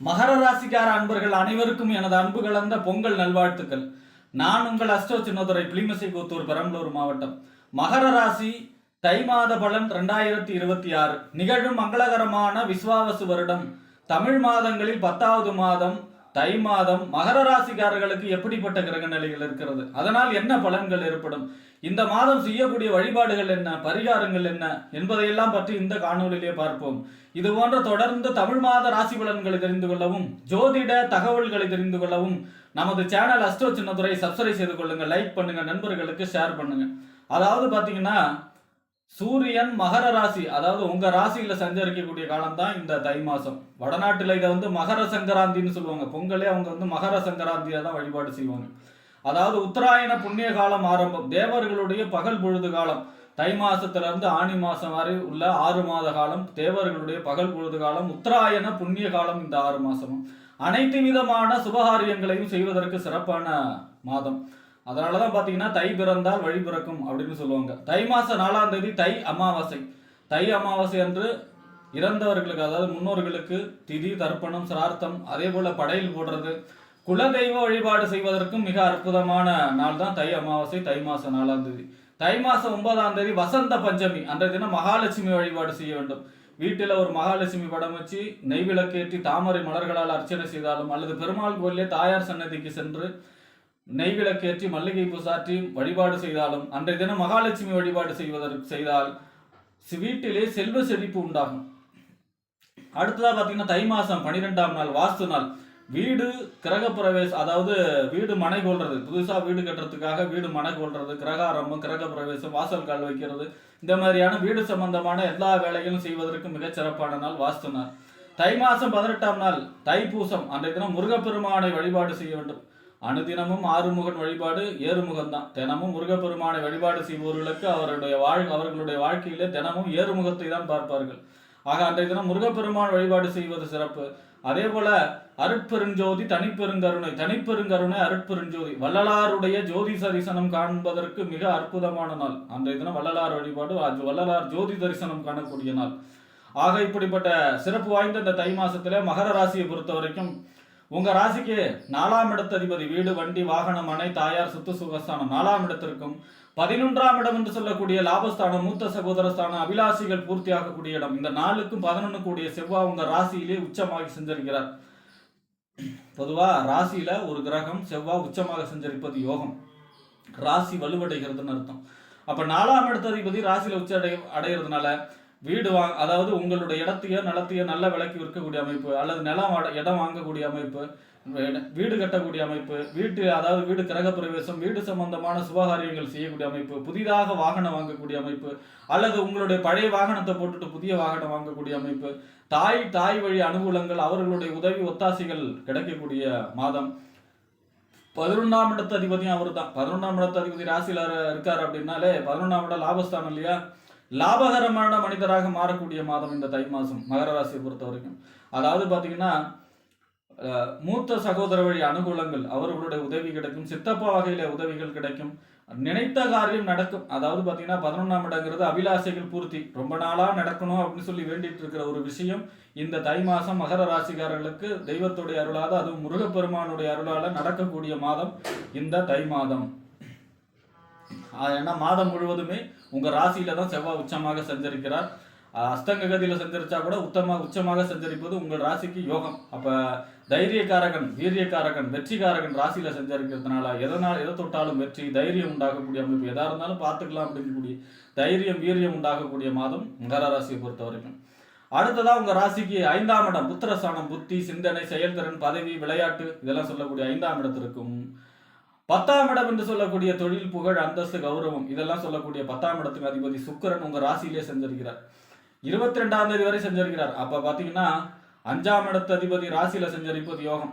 மகர ராசிக்கார அன்பர்கள் அனைவருக்கும் எனது அன்பு கலந்த பொங்கல் நல்வாழ்த்துக்கள். நான் உங்கள் அஸ்ட்ரோ சின்னதுரை, புலிமசைக்கூத்தூர், பெரம்பலூர் மாவட்டம். மகர ராசி தை மாத பலன் 2026 நிகழும் மங்களகரமான விஸ்வாவசு வருடம் தமிழ் மாதங்களில் 10வது மாதம் தை மாதம் மகர ராசிக்காரர்களுக்கு எப்படிப்பட்ட கிரக நிலைகள் இருக்கிறது, அதனால் என்ன பலன்கள் ஏற்படும், இந்த மாதம் செய்யக்கூடிய வழிபாடுகள் என்ன, பரிகாரங்கள் என்ன என்பதையெல்லாம் பற்றி இந்த காணொலியிலே பார்ப்போம். இது போன்ற தொடர்ந்து தமிழ் மாத ராசி பலன்களை தெரிந்து கொள்ளவும், ஜோதிட தகவல்களை தெரிந்து கொள்ளவும் நமது சேனல் அஸ்ட்ரோ சின்னதுரை சப்ஸ்கிரைப் செய்து கொள்ளுங்க, லைக் பண்ணுங்க, நண்பர்களுக்கு ஷேர் பண்ணுங்க. அதாவது பாத்தீங்கன்னா சூரியன் மகர ராசி, அதாவது உங்க ராசியில சஞ்சரிக்கக்கூடிய காலம் தான் இந்த தை மாசம். வடநாட்டுல இதை மகர சங்கராந்தின்னு சொல்லுவாங்க. பொங்கலே அவங்க மகர சங்கராந்தியா தான் வழிபாடு செய்வாங்க. அதாவது உத்தராயண புண்ணிய காலம் ஆரம்பம், தேவர்களுடைய பகல் பொழுது காலம். தை மாசத்துல இருந்து ஆணி மாசம் வரை உள்ள 6 மாத காலம் தேவர்களுடைய பகல் பொழுது காலம். உத்தராயண புண்ணிய காலம் இந்த 6 மாசமும். அனைத்து விதமான சுபகாரியங்களையும் செய்வதற்கு சிறப்பான மாதம். அதனாலதான் பாத்தீங்கன்னா தை பிறந்தால் வழி பிறக்கும் அப்படின்னு சொல்லுவாங்க. தை மாசம் 4ஆம் தேதி தை அமாவாசை. தை அமாவாசை அன்று இறந்தவர்களுக்கு, அதாவது முன்னோர்களுக்கு திதி தர்ப்பணம் சிரார்த்தம், அதே போல படையல் போடுறது, குலதெய்வ வழிபாடு செய்வதற்கும் மிக அற்புதமான நாள் தான் தை அமாவாசை. தை மாசம் 4ஆம் தேதி. தை மாசம் 9ஆம் தேதி வசந்த பஞ்சமி. அன்றைய தினம் மகாலட்சுமி வழிபாடு செய்ய வேண்டும். வீட்டில் ஒரு மகாலட்சுமி படம் வச்சு நெய்விளக்கேற்றி தாமரை மலர்களால் அர்ச்சனை செய்தாலும், அல்லது பெருமாள் கோயிலே தாயார் சன்னதிக்கு சென்று நெய்விளக்கேற்றி மல்லிகை பூ சாற்றி வழிபாடு செய்தாலும், அன்றைய தினம் மகாலட்சுமி வழிபாடு செய்தால் வீட்டிலே செல்வ செழிப்பு உண்டாகும். அடுத்ததா பாத்தீங்கன்னா தை மாசம் 12ஆம் நாள் வாஸ்து நாள். வீடு கிரக பிரவேசம், அதாவது வீடு மனை கொள்றது, புதுசா வீடு கட்டுறதுக்காக வீடு மனை கொள்றது, கிரக ஆரம்பம், கிரக பிரவேசம், வாசல் கால் வைக்கிறது, இந்த மாதிரியான வீடு சம்பந்தமான எல்லா வேலைகளும் செய்வதற்கு மிகச் சிறப்பான நாள் வாஸ்து நாள். தை மாசம் 18ஆம் நாள் தைப்பூசம். அன்றைய தினம் முருகப்பெருமானை வழிபாடு செய்ய வேண்டும். அனுதினமும் ஆறுமுகன் வழிபாடு ஏறுமுகம் தான். தினமும் முருகப்பெருமானை வழிபாடு செய்பவர்களுக்கு அவர்களுடைய வாழ்க்கையிலே தினமும் ஏறுமுகத்தை தான் பார்ப்பார்கள். ஆக அன்றைய தினம் முருகப்பெருமான் வழிபாடு செய்வது சிறப்பு. அதே போல அருட்பெருஞ்சோதி தனிப்பெருங்கருணை, தனிப்பெருங்கருணை அருட்பெருஞ்சோதி, வள்ளலாருடைய ஜோதி தரிசனம் காண்பதற்கு மிக அற்புதமான நாள். அன்றைய தினம் வள்ளலார் வழிபாடு, வள்ளலார் ஜோதி தரிசனம் காணக்கூடிய நாள். ஆக இப்படிப்பட்ட சிறப்பு வாய்ந்த இந்த தை மாசத்துல மகர ராசியை பொறுத்த வரைக்கும் உங்க ராசிக்கு 4ஆம் இடத்து அதிபதி வீடு வண்டி வாகனம் மனை தாயார் சுத்து சுகஸ்தானம் 4ஆம் இடத்திற்கும், 11ஆம் இடம் என்று சொல்லக்கூடிய லாபஸ்தானம் மூத்த சகோதரஸ்தானம் அபிலாசிகள் பூர்த்தியாகக்கூடிய இடம். இந்த 4க்கும் 11 கூடிய செவ்வாய் உங்க ராசியிலே உச்சமாகி செஞ்சிருக்கிறார். பொதுவா ராசியில ஒரு கிரகம் செவ்வாய் உச்சமாக செஞ்சரிப்பது யோகம், ராசி வலுவடைகிறதுன்னு அர்த்தம். அப்ப 4ஆம் இடத்து அதிபதி ராசியில உச்ச அடைகிறதுனால வீடு அதாவது உங்களுடைய இடத்தையோ நிலத்தையோ நல்ல விலைக்கு விற்கக்கூடிய அமைப்பு, அல்லது இடம் வாங்கக்கூடிய அமைப்பு, வீடு கட்டக்கூடிய அமைப்பு, அதாவது வீடு கிரக பிரவேசம், வீடு சம்பந்தமான சுபகாரியங்கள் செய்யக்கூடிய அமைப்பு, புதிதாக வாகனம் வாங்கக்கூடிய அமைப்பு, அல்லது உங்களுடைய பழைய வாகனத்தை போட்டுட்டு புதிய வாகனம் வாங்கக்கூடிய அமைப்பு, தாய் வழி அனுகூலங்கள், அவர்களுடைய உதவி ஒத்தாசைகள் கிடைக்கக்கூடிய மாதம். 11ஆம் இடத்து அதிபதியும் அவர் தான். 11ஆம் இடத்து அதிபதி ராசியில இருக்காரு அப்படின்னாலே 11ஆம் இடம் லாபஸ்தானம் இல்லையா? லாபகரமான மனிதராக மாறக்கூடிய மாதம் இந்த தை மாசம் மகர ராசியை பொறுத்த வரைக்கும். அதாவது பாத்தீங்கன்னா மூத்த சகோதர வழி அனுகூலங்கள், அவர்களுடைய உதவி கிடைக்கும், சித்தப்பா வகையில உதவிகள் கிடைக்கும், நினைத்த காரியம் நடக்கும். அதாவது பாத்தீங்கன்னா 11ஆம் இடங்கிறது அபிலாசைகள் பூர்த்தி, ரொம்ப நாளா நடக்கணும் அப்படின்னு சொல்லி வேண்டிட்டு இருக்கிற ஒரு விஷயம் இந்த தை மாசம் மகர ராசிக்காரர்களுக்கு தெய்வத்துடைய அருளாத, அதுவும் முருகப்பெருமானுடைய அருளால நடக்கக்கூடிய மாதம் இந்த தை மாதம். ஏன்னா மாதம் முழுவதுமே உங்க ராசியில தான் செவ்வாய் உச்சமாக சஞ்சரிக்கிறார். அஸ்தங்க கதியில சஞ்சரிச்சா கூட உச்சமாக சஞ்சரிப்பது உங்கள் ராசிக்கு யோகம். அப்ப தைரியக்காரகன், வீரியக்காரகன், வெற்றிக்காரகன் ராசியில சஞ்சரிக்கிறதுனால எதை தொட்டாலும் வெற்றி, தைரியம் உண்டாகக்கூடிய அமைப்பு, எதா இருந்தாலும் பார்த்துக்கலாம் அப்படிங்கக்கூடிய தைரியம் வீரியம் உண்டாகக்கூடிய மாதம் மகர ராசியை பொறுத்த வரைக்கும். அடுத்ததா உங்க ராசிக்கு 5ஆம் இடம் புத்திரஸ்தானம், புத்தி, சிந்தனை, செயல்திறன், பதவி, விளையாட்டு, இதெல்லாம் சொல்லக்கூடிய 5ஆம் இடத்திற்கும், 10ஆம் இடம் என்று சொல்லக்கூடிய தொழில், புகழ், அந்தஸ்து, கௌரவம், இதெல்லாம் சொல்லக்கூடிய 10ஆம் இடத்துக்கு அதிபதி சுக்கிரன் உங்க ராசியிலே செஞ்சிருக்கிறார். 22ஆம் தேதி வரை செஞ்சிருக்கிறார். அப்ப பாத்தீங்கன்னா 5ஆம் இடத்து அதிபதி ராசியில செஞ்சரிப்பது யோகம்.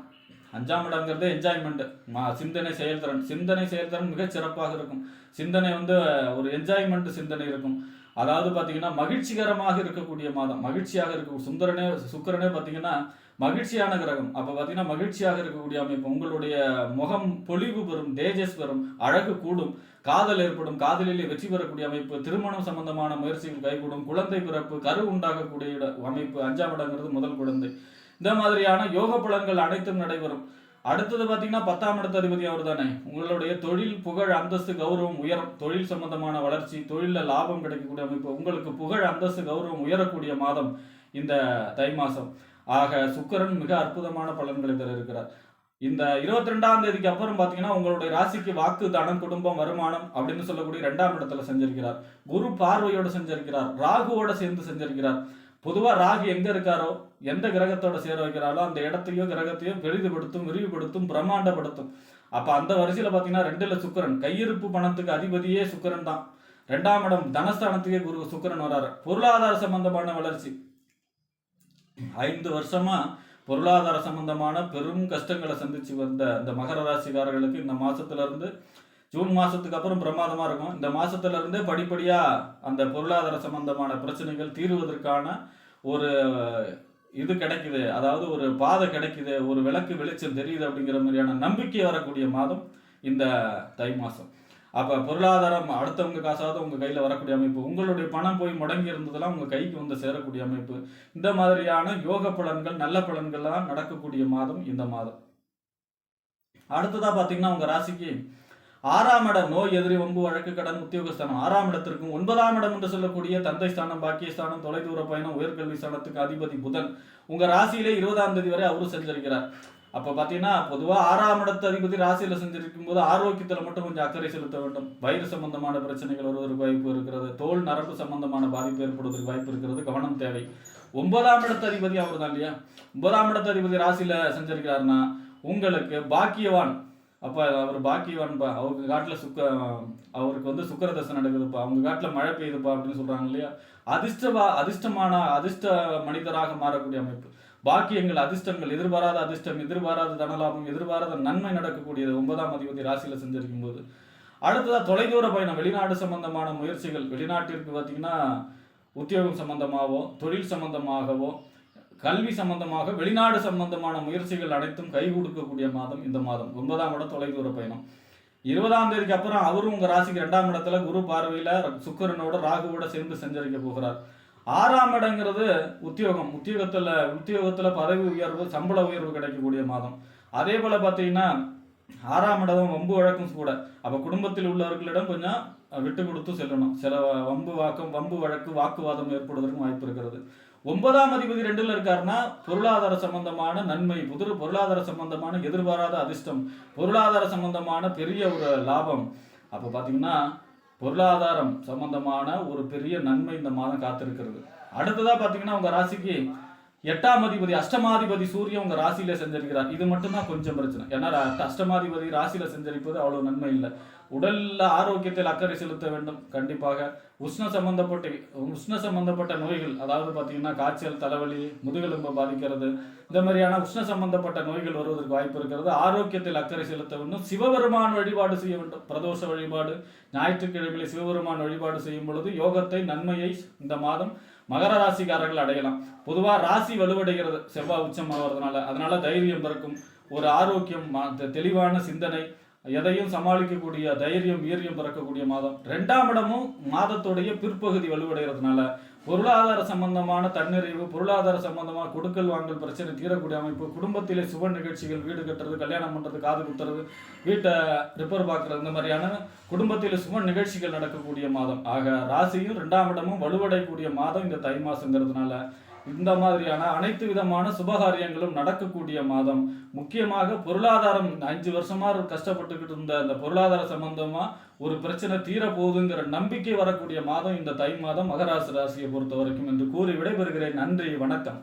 5ஆம் இடங்கிறது என்ஜாய்மெண்ட், சிந்தனை செயல்திறன் மிகச் சிறப்பாக இருக்கும். சிந்தனை ஒரு என்ஜாய்மெண்ட் சிந்தனை இருக்கும். அதாவது பாத்தீங்கன்னா மகிழ்ச்சிகரமாக இருக்கக்கூடிய மாதம், மகிழ்ச்சியாக இருக்கும். சுக்கிரனே பாத்தீங்கன்னா மகிழ்ச்சியான கிரகம். அப்ப பாத்தீங்கன்னா மகிழ்ச்சியாக இருக்கக்கூடிய அமைப்பு, உங்களுடைய முகம் பொலிவு பெறும், தேஜஸ் பெறும், அழகு கூடும், காதல் ஏற்படும், காதலிலே வெற்றி பெறக்கூடிய அமைப்பு, திருமணம் சம்பந்தமான முயற்சிகள் கைகூடும், குழந்தை பிறப்பு, கரு உண்டாகக்கூடிய அமைப்பு. 5ஆம் இடங்கிறது முதல் குழந்தை. இந்த மாதிரியான யோக பலன்கள் அனைத்தும் நடைபெறும். அடுத்தது பார்த்தீங்கன்னா 10ஆம் இடத்து அதிபதி அவர் தானே. உங்களுடைய தொழில், புகழ், அந்தஸ்து, கௌரவம் உயரும். தொழில் சம்பந்தமான வளர்ச்சி, தொழிலில் லாபம் கிடைக்கக்கூடிய அமைப்பு, உங்களுக்கு புகழ், அந்தஸ்து, கௌரவம் உயரக்கூடிய மாதம் இந்த தை மாதம். ஆக சுக்கிரன் மிக அற்புதமான பலன்களை தர இருக்கிறார். இந்த 22ஆம் தேதிக்கு அப்புறம் பார்த்தீங்கன்னா உங்களுடைய ராசிக்கு வாக்கு, தனம், குடும்பம், வருமானம் அப்படின்னு சொல்லக்கூடிய 2ஆம் இடத்துல செஞ்சிருக்கிறார். குரு பார்வையோடு செஞ்சிருக்கிறார். ராகுவோட சேர்ந்து செஞ்சிருக்கிறார். பொதுவாக ராகு எங்க இருக்காரோ, எந்த கிரகத்தோட சேர வைக்கிறாரோ அந்த இடத்தையோ கிரகத்தையோ பெரிதுபடுத்தும், விரிவுபடுத்தும், பிரம்மாண்டப்படுத்தும். அப்ப அந்த வரிசையில பாத்தீங்கன்னா 2ல சுக்கிரன், கையிருப்பு பணத்துக்கு அதிபதியே சுக்கிரன் தான். 2ஆம் இடம் தனஸ்தானத்துக்கே சுக்கிரன் வராரு. பொருளாதார சம்பந்தமான வளர்ச்சி. 5 வருஷமா பொருளாதார சம்பந்தமான பெரும் கஷ்டங்களை சந்திச்சு வந்த இந்த மகர ராசிக்காரர்களுக்கு இந்த மாசத்துல இருந்து ஜூன் மாசத்துக்கு அப்புறம் பிரமாதமா இருக்கும். இந்த மாசத்துல இருந்தே படிப்படியா அந்த பொருளாதார சம்பந்தமான பிரச்சனைகள் தீர்வதற்கான ஒரு இது கிடைக்குது, அதாவது ஒரு பாதை கிடைக்குது, ஒரு விளக்கு வெளிச்சம் தெரியுது அப்படிங்கிற மாதிரியான நம்பிக்கை வரக்கூடிய மாதம் இந்த தை மாசம். அப்ப பொருளாதாரம் அடுத்தவங்க காசாவது உங்க கையில வரக்கூடிய அமைப்பு, உங்களுடைய பணம் போய் முடங்கி இருந்ததெல்லாம் உங்க கைக்கு வந்து சேரக்கூடிய அமைப்பு, இந்த மாதிரியான யோக பலன்கள், நல்ல பலன்கள்லாம் நடக்கக்கூடிய மாதம் இந்த மாதம். அடுத்ததா பாத்தீங்கன்னா உங்க ராசிக்கு 6ஆம் இடம் நோய், எதிரி, வம்பு, வழக்கு, கடன், உத்தியோகஸ்தானம். 6ஆம் இடத்திற்கும் 9ஆம் இடம் என்று சொல்லக்கூடிய தந்தை ஸ்தானம், பாக்கியஸ்தானம், தொலைதூர பயணம், உயர்கல்வி ஸ்தானத்துக்கு அதிபதி புதன் உங்க ராசியிலே 20ஆம் தேதி வரை அவரும் செஞ்சிருக்கிறார். அப்ப பாத்தீங்கன்னா பொதுவா 6ஆம் இடத்து அதிபதி ராசியில செஞ்சிருக்கும் போது ஆரோக்கியத்துல மட்டும் கொஞ்சம் அக்கறை செலுத்த வேண்டும். வயிறு சம்பந்தமான பிரச்சனைகள் வருவதற்கு வாய்ப்பு இருக்கிறது. தோல் நரம்பு சம்பந்தமான பாதிப்பு ஏற்படுவதற்கு வாய்ப்பு இருக்கிறது. கவனம் தேவை. 9ஆம் இடத்து அதிபதி அவர் தான் இல்லையா. 9ஆம் இடத்து அதிபதி ராசியில செஞ்சிருக்கிறாருன்னா உங்களுக்கு பாக்கியவான். அப்ப அவர் பாக்கியவான்பா, அவருக்கு காட்டுல அவருக்கு வந்து சுக்கிர தசை நடக்குதுப்பா, அவங்க காட்டுல மழை பெய்யுதுப்பா அப்படின்னு சொல்றாங்க இல்லையா. அதிர்ஷ்ட மனிதராக மாறக்கூடிய அமைப்பு. பாக்கியங்கள், அதிர்ஷ்டங்கள், எதிர்பாராத அதிர்ஷ்டம், எதிர்பாராத தனலாபம், எதிர்பாராத நன்மை நடக்கக்கூடியது 9ஆம் அதிபதி ராசியில செஞ்சிருக்கும் போது. அடுத்ததா தொலைதூர பயணம், வெளிநாடு சம்பந்தமான முயற்சிகள், வெளிநாட்டிற்கு பார்த்தீங்கன்னா உத்தியோகம் சம்பந்தமாகவோ, தொழில் சம்பந்தமாகவோ, கல்வி சம்பந்தமாக, வெளிநாடு சம்பந்தமான முயற்சிகள் அனைத்தும் கை கொடுக்கக்கூடிய மாதம் இந்த மாதம். 9ஆம் இடம் தொலைதூர பயணம். 20ஆம் தேதிக்கு அப்புறம் அவரும் உங்க ராசிக்கு 2ஆம் இடத்துல குரு பார்வையில சுக்கிரனோட ராகுவோட சேர்ந்து சஞ்சரிக்க போகிறார். 6ஆம் இடங்கிறது உத்தியோகத்துல பதவி உயர்வு, சம்பள உயர்வு கிடைக்கக்கூடிய மாதம். அதே போல பாத்தீங்கன்னா 6ஆம் இடம் வம்பு வழக்கும் கூட. அப்ப குடும்பத்தில் உள்ளவர்களிடம் கொஞ்சம் விட்டு கொடுத்து செல்லணும். சில வம்பு வழக்கு, வாக்குவாதம் ஏற்படுவதற்கும் வாய்ப்பு இருக்கிறது. 9ஆம் அதிபதி 2ல இருக்காருன்னா பொருளாதார சம்பந்தமான நன்மை, பொருளாதார சம்பந்தமான எதிர்பாராத அதிர்ஷ்டம், பொருளாதார சம்பந்தமான பெரிய ஒரு லாபம். அப்ப பாத்தீங்கன்னா பொருளாதாரம் சம்பந்தமான ஒரு பெரிய நன்மை இந்த மாதம் காத்திருக்கிறது. அடுத்ததா பாத்தீங்கன்னா உங்க ராசிக்கு 8ஆம் அதிபதி அஷ்டமாதிபதி சூரியன் உங்க ராசியில செஞ்சிருக்கிறார். இது மட்டும்தான் கொஞ்சம் பிரச்சனை. ஏன்னா அஷ்டமாதிபதி ராசியில செஞ்சரிப்பது அவ்வளவு நன்மை இல்லை. உடல்ல ஆரோக்கியத்தில் அக்கறை செலுத்த வேண்டும். கண்டிப்பாக உஷ்ண சம்பந்தப்பட்ட நோய்கள், அதாவது பாத்தீங்கன்னா காய்ச்சல், தலைவலி, முதுகெலும்பை பாதிக்கிறது, இந்த மாதிரியான உஷ்ண சம்பந்தப்பட்ட நோய்கள் வருவதற்கு வாய்ப்பு இருக்கிறது. ஆரோக்கியத்தில் அக்கறை செலுத்த வேண்டும். சிவபெருமான் வழிபாடு செய்ய வேண்டும். பிரதோஷ வழிபாடு, ஞாயிற்றுக்கிழமையில் சிவபெருமான் வழிபாடு செய்யும் பொழுது யோகத்தை, நன்மையை இந்த மாதம் மகர ராசிக்காரர்கள் அடையலாம். பொதுவா ராசி வலுவடைகிறது செவ்வாய் உச்சம் ஆகிறதுனால. அதனால தைரியம் பிறக்கும், ஒரு ஆரோக்கியம், தெளிவான சிந்தனை, எதையும் சமாளிக்கக்கூடிய தைரியம், வீரியம் பிறக்கக்கூடிய மாதம். 2ஆம் இடமும் மாதத்துடைய பிற்பகுதி வலுவடைகிறதுனால பொருளாதார சம்பந்தமான தன்னிறைவு, பொருளாதார சம்பந்தமான கொடுக்கல் வாங்கல் பிரச்சனை தீரக்கூடிய அமைப்பு, குடும்பத்திலே சுப நிகழ்ச்சிகள், வீடு கட்டுறது, கல்யாணம் பண்றது, காது குத்துறது, வீட்டை ரிப்பேர் பார்க்கறது, இந்த மாதிரியான குடும்பத்தில் சுப நிகழ்ச்சிகள் நடக்கக்கூடிய மாதம். ஆக ராசியும் 2ஆம் இடமும் வலுவடையக்கூடிய மாதம் இந்த தை மாசங்கிறதுனால இந்த மாதிரியான அனைத்து விதமான சுபகாரியங்களும் நடக்கக்கூடிய மாதம். முக்கியமாக பொருளாதாரம் 5 வருஷமா கஷ்டப்பட்டுக்கிட்டு இருந்த அந்த பொருளாதார சம்பந்தமா ஒரு பிரச்சனை தீரப்போகுதுங்கிற நம்பிக்கை வரக்கூடிய மாதம் இந்த தை மாதம் மகராசி ராசியை பொறுத்த வரைக்கும் என்று கூறி விடைபெறுகிறேன். நன்றி, வணக்கம்.